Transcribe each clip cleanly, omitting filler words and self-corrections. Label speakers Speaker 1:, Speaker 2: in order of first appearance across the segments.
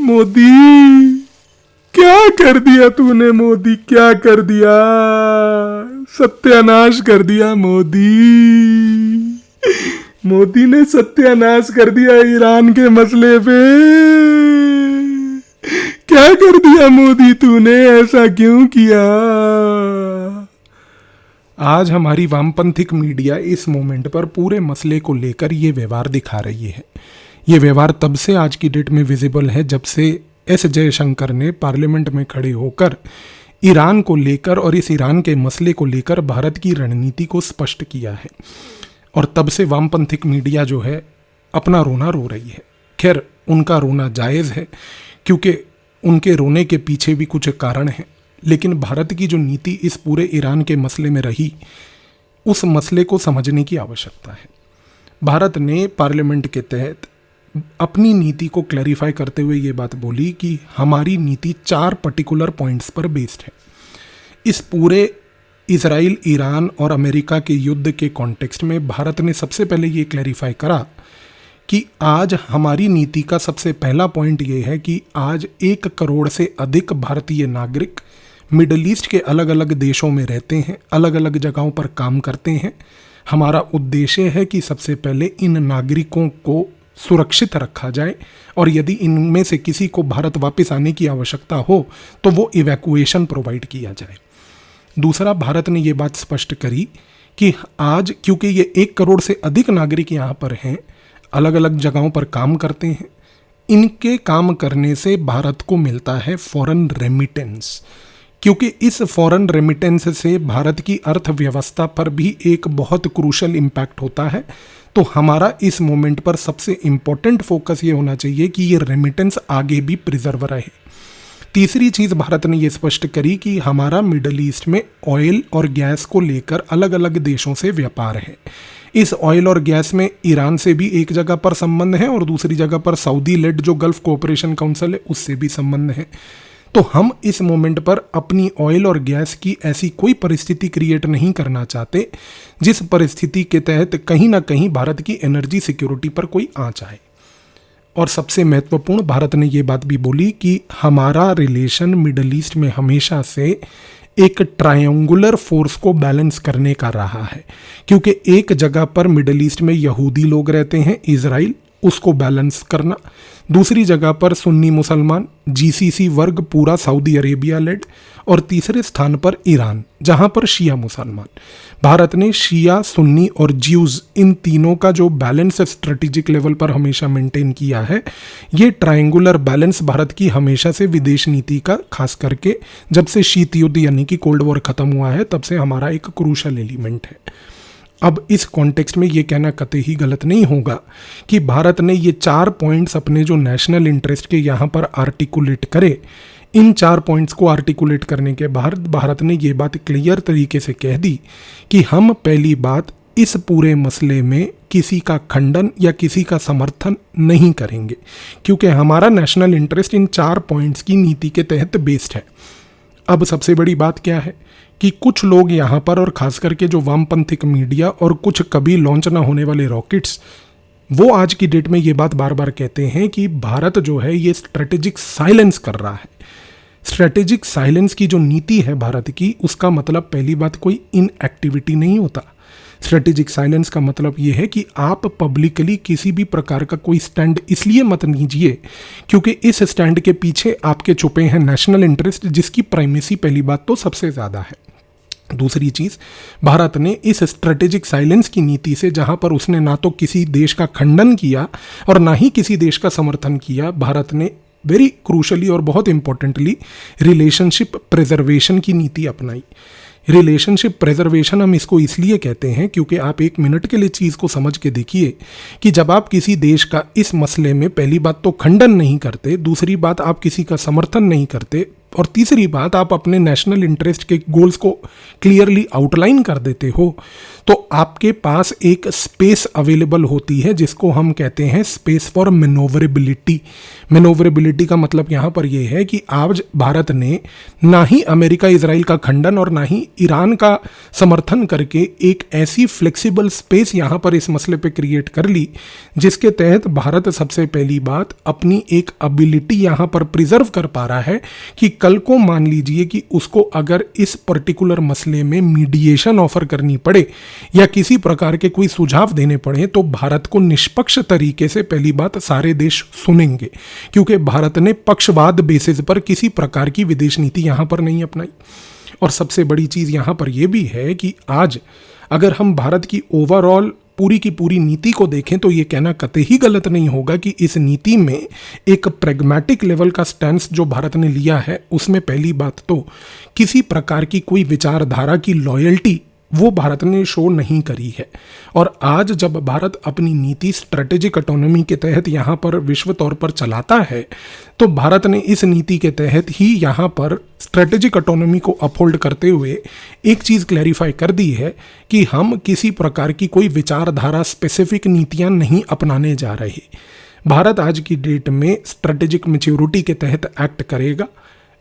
Speaker 1: मोदी, क्या कर दिया तूने मोदी, क्या कर दिया, सत्यानाश कर दिया मोदी। मोदी ने सत्यानाश कर दिया ईरान के मसले पे। क्या कर दिया मोदी तूने, ऐसा क्यों किया। आज हमारी वामपंथिक मीडिया इस मोमेंट पर पूरे मसले को लेकर ये व्यवहार दिखा रही है। ये व्यवहार तब से आज की डेट में विजिबल है जब से एस जयशंकर ने पार्लियामेंट में खड़े होकर ईरान को लेकर और इस ईरान के मसले को लेकर भारत की रणनीति को स्पष्ट किया है। और तब से वामपंथिक मीडिया जो है अपना रोना रो रही है। खैर, उनका रोना जायज़ है क्योंकि उनके रोने के पीछे भी कुछ कारण हैं, लेकिन भारत की जो नीति इस पूरे ईरान के मसले में रही, उस मसले को समझने की आवश्यकता है। भारत ने पार्लियामेंट के तहत अपनी नीति को क्लैरिफाई करते हुए ये बात बोली कि हमारी नीति 4 पर्टिकुलर पॉइंट्स पर बेस्ड है। इस पूरे इजराइल, ईरान और अमेरिका के युद्ध के कॉन्टेक्स्ट में भारत ने सबसे पहले ये क्लैरिफाई करा कि आज हमारी नीति का सबसे पहला पॉइंट ये है कि आज 1 करोड़ से अधिक भारतीय नागरिक मिडल ईस्ट के अलग अलग देशों में रहते हैं, अलग अलग जगहों पर काम करते हैं। हमारा उद्देश्य है कि सबसे पहले इन नागरिकों को सुरक्षित रखा जाए और यदि इनमें से किसी को भारत वापस आने की आवश्यकता हो तो वो इवैक्यूएशन प्रोवाइड किया जाए। दूसरा, भारत ने ये बात स्पष्ट करी कि आज क्योंकि ये 1 करोड़ से अधिक नागरिक यहाँ पर हैं, अलग अलग जगहों पर काम करते हैं, इनके काम करने से भारत को मिलता है फॉरेन रेमिटेंस, क्योंकि इस फॉरेन रेमिटेंस से भारत की अर्थव्यवस्था पर भी एक बहुत क्रूशल इम्पैक्ट होता है। तो हमारा इस मोमेंट पर सबसे इम्पोर्टेंट फोकस ये होना चाहिए कि ये रेमिटेंस आगे भी प्रिजर्व रहे। तीसरी चीज़ भारत ने ये स्पष्ट करी कि हमारा मिडल ईस्ट में ऑयल और गैस को लेकर अलग अलग देशों से व्यापार है। इस ऑयल और गैस में ईरान से भी एक जगह पर संबंध है और दूसरी जगह पर सऊदी लेड जो गल्फ कोऑपरेशन काउंसिल है उससे भी संबंध है। तो हम इस मोमेंट पर अपनी ऑयल और गैस की ऐसी कोई परिस्थिति क्रिएट नहीं करना चाहते जिस परिस्थिति के तहत कहीं ना कहीं भारत की एनर्जी सिक्योरिटी पर कोई आंच आए। और सबसे महत्वपूर्ण, भारत ने ये बात भी बोली कि हमारा रिलेशन मिडल ईस्ट में हमेशा से एक ट्रायंगुलर फोर्स को बैलेंस करने का रहा है, क्योंकि एक जगह पर मिडल ईस्ट में यहूदी लोग रहते हैं, इजराइल, उसको बैलेंस करना, दूसरी जगह पर सुन्नी मुसलमान, जीसीसी वर्ग पूरा सऊदी अरेबिया लेड, और तीसरे स्थान पर ईरान जहां पर शिया मुसलमान। भारत ने शिया, सुन्नी और ज्यूज इन तीनों का जो बैलेंस स्ट्रेटेजिक लेवल पर हमेशा मेंटेन किया है। ये ट्रायंगुलर बैलेंस भारत की हमेशा से विदेश नीति का, खास करके जब से शीत युद्ध यानी कि कोल्ड वॉर खत्म हुआ है तब से हमारा एक क्रूशल एलिमेंट है। अब इस कॉन्टेक्स्ट में ये कहना कतई ही गलत नहीं होगा कि भारत ने ये 4 पॉइंट्स अपने जो नेशनल इंटरेस्ट के यहाँ पर आर्टिकुलेट करे। इन 4 पॉइंट्स को आर्टिकुलेट करने के बाद भारत ने ये बात क्लियर तरीके से कह दी कि हम पहली बात इस पूरे मसले में किसी का खंडन या किसी का समर्थन नहीं करेंगे, क्योंकि हमारा नेशनल इंटरेस्ट इन 4 पॉइंट्स की नीति के तहत बेस्ड है। अब सबसे बड़ी बात क्या है कि कुछ लोग यहाँ पर, और खास करके जो वामपंथिक मीडिया और कुछ कभी लॉन्च ना होने वाले रॉकेट्स, वो आज की डेट में ये बात बार बार कहते हैं कि भारत जो है ये स्ट्रेटेजिक साइलेंस कर रहा है। स्ट्रेटेजिक साइलेंस की जो नीति है भारत की, उसका मतलब पहली बात कोई इनएक्टिविटी नहीं होता। स्ट्रेटेजिक साइलेंस का मतलब ये है कि आप पब्लिकली किसी भी प्रकार का कोई स्टैंड इसलिए मत लीजिए क्योंकि इस स्टैंड के पीछे आपके छुपे हैं नेशनल इंटरेस्ट, जिसकी प्राइमेसी पहली बात तो सबसे ज़्यादा है। दूसरी चीज़, भारत ने इस स्ट्रेटेजिक साइलेंस की नीति से, जहां पर उसने ना तो किसी देश का खंडन किया और ना ही किसी देश का समर्थन किया, भारत ने वेरी क्रूशली और बहुत इंपॉर्टेंटली रिलेशनशिप प्रिजर्वेशन की नीति अपनाई। रिलेशनशिप प्रिजर्वेशन हम इसको इसलिए कहते हैं क्योंकि आप 1 मिनट के लिए चीज़ को समझ के देखिए कि जब आप किसी देश का इस मसले में पहली बात तो खंडन नहीं करते, दूसरी बात आप किसी का समर्थन नहीं करते, और तीसरी बात, आप अपने नेशनल इंटरेस्ट के गोल्स को क्लियरली आउटलाइन कर देते हो तो आपके पास एक स्पेस अवेलेबल होती है जिसको हम कहते हैं स्पेस फॉर मैनोवरेबिलिटी। मैनोवरेबिलिटी का मतलब यहाँ पर यह है कि आज भारत ने ना ही अमेरिका इजराइल का खंडन और ना ही ईरान का समर्थन करके एक ऐसी फ्लेक्सिबल स्पेस यहाँ पर इस मसले पे क्रिएट कर ली जिसके तहत भारत सबसे पहली बात अपनी एक एबिलिटी यहाँ पर प्रिजर्व कर पा रहा है कि कल को मान लीजिए कि उसको अगर इस पर्टिकुलर मसले में मीडिएशन ऑफर करनी पड़े या किसी प्रकार के कोई सुझाव देने पड़े तो भारत को निष्पक्ष तरीके से पहली बात सारे देश सुनेंगे, क्योंकि भारत ने पक्षवाद बेसिस पर किसी प्रकार की विदेश नीति यहां पर नहीं अपनाई। और सबसे बड़ी चीज यहां पर यह भी है कि आज अगर हम भारत की ओवरऑल पूरी की पूरी नीति को देखें तो ये कहना कतई गलत नहीं होगा कि इस नीति में एक प्रैग्मेटिक लेवल का स्टैंस जो भारत ने लिया है उसमें पहली बात तो किसी प्रकार की कोई विचारधारा की लॉयल्टी वो भारत ने शो नहीं करी है। और आज जब भारत अपनी नीति स्ट्रेटेजिक ऑटोनॉमी के तहत यहाँ पर विश्व तौर पर चलाता है तो भारत ने इस नीति के तहत ही यहाँ पर स्ट्रेटेजिक ऑटोनॉमी को अपहोल्ड करते हुए एक चीज़ क्लैरिफाई कर दी है कि हम किसी प्रकार की कोई विचारधारा स्पेसिफिक नीतियाँ नहीं अपनाने जा रहे। भारत आज की डेट में स्ट्रेटेजिक मैच्योरिटी के तहत एक्ट करेगा,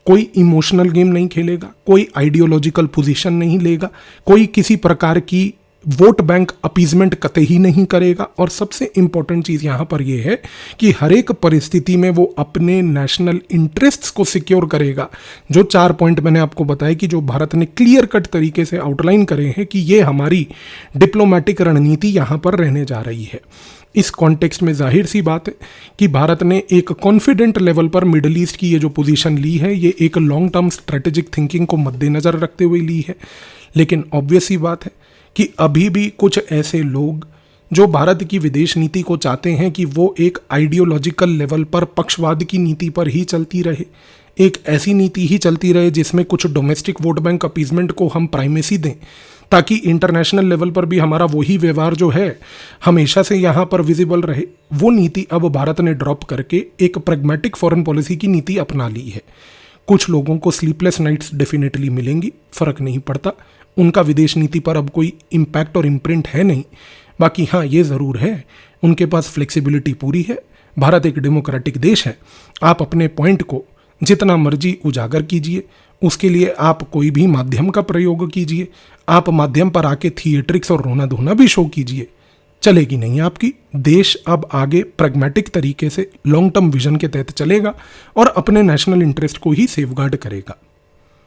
Speaker 1: कोई इमोशनल गेम नहीं खेलेगा, कोई आइडियोलॉजिकल पोजीशन नहीं लेगा, कोई किसी प्रकार की वोट बैंक अपीजमेंट कतई नहीं करेगा। और सबसे इंपॉर्टेंट चीज़ यहाँ पर यह है कि हर एक परिस्थिति में वो अपने नेशनल इंटरेस्ट्स को सिक्योर करेगा। जो 4 पॉइंट मैंने आपको बताया कि जो भारत ने क्लियर कट तरीके से आउटलाइन करे हैं कि ये हमारी डिप्लोमेटिक रणनीति यहाँ पर रहने जा रही है। इस कॉन्टेक्स्ट में जाहिर सी बात है कि भारत ने एक कॉन्फिडेंट लेवल पर मिडल ईस्ट की ये जो पोजीशन ली है ये एक लॉन्ग टर्म स्ट्रेटेजिक थिंकिंग को मद्देनज़र रखते हुए ली है। लेकिन ऑब्वियस सी बात है कि अभी भी कुछ ऐसे लोग जो भारत की विदेश नीति को चाहते हैं कि वो एक आइडियोलॉजिकल लेवल पर पक्षवाद की नीति पर ही चलती रहे, एक ऐसी नीति ही चलती रहे जिसमें कुछ डोमेस्टिक वोट बैंक अपीजमेंट को हम प्राइमेसी दें ताकि इंटरनेशनल लेवल पर भी हमारा वही व्यवहार जो है हमेशा से यहाँ पर विजिबल रहे। वो नीति अब भारत ने ड्रॉप करके एक प्रैग्मेटिक फॉरेन पॉलिसी की नीति अपना ली है। कुछ लोगों को स्लीपलेस नाइट्स डेफिनेटली मिलेंगी, फर्क नहीं पड़ता, उनका विदेश नीति पर अब कोई इम्पैक्ट और इम्प्रिंट है नहीं। बाकी हाँ ये ज़रूर है उनके पास फ्लेक्सिबिलिटी पूरी है। भारत एक डेमोक्रेटिक देश है, आप अपने पॉइंट को जितना मर्जी उजागर कीजिए, उसके लिए आप कोई भी माध्यम का प्रयोग कीजिए, आप माध्यम पर आके थिएट्रिक्स और रोना धोना भी शो कीजिए, चलेगी नहीं आपकी। देश अब आगे प्रैग्मेटिक तरीके से लॉन्ग टर्म विजन के तहत चलेगा और अपने नेशनल इंटरेस्ट को ही सेफगार्ड करेगा।